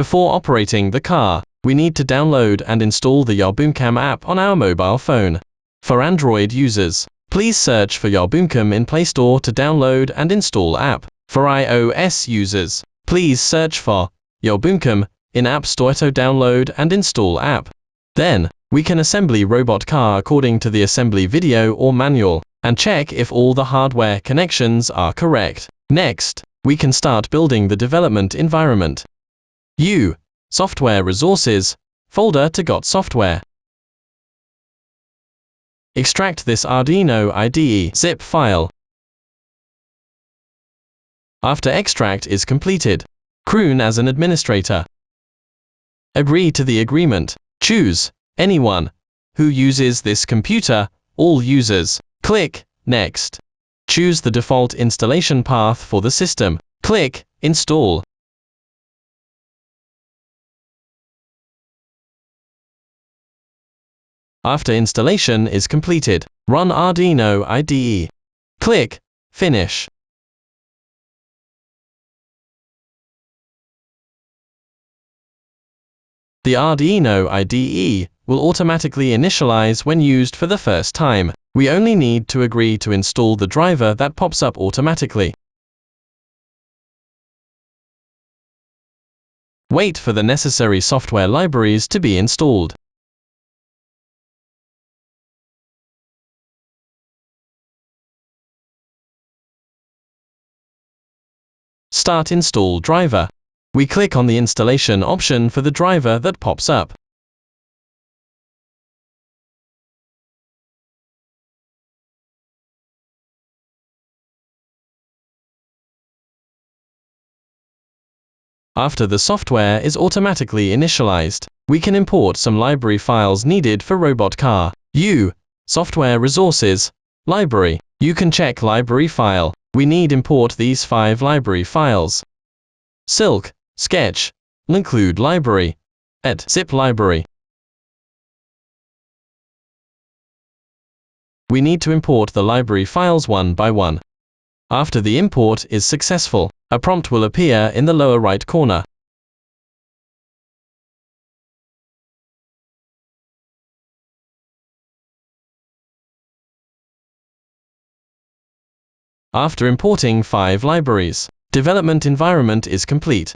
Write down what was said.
Before operating the car, we need to download and install the Yahboom app on our mobile phone. For Android users, please search for Yahboom in Play Store to download and install app. For iOS users, please search for Yahboom in App Store to download and install app. Then, we can assemble robot car according to the assembly video or manual, and check if all the hardware connections are correct. Next, we can start building the development environment. Software Resources, folder to got software. Extract this Arduino IDE zip file. After extract is completed, croon as an administrator. Agree to the agreement. Choose anyone who uses this computer, all users. Click Next. Choose the default installation path for the system. Click Install. After installation is completed, run Arduino IDE. Click Finish. The Arduino IDE will automatically initialize when used for the first time. We only need to agree to install the driver that pops up automatically. Wait for the necessary software libraries to be installed. Start Install Driver. We click on the installation option for the driver that pops up. After the software is automatically initialized, we can import some library files needed for robot car. Software Resources, Library. You can check library file. We need import these 5 library files. Silk, Sketch, include library, zip library. We need to import the library files one by one. After the import is successful, a prompt will appear in the lower right corner. After importing 5 libraries, development environment is complete.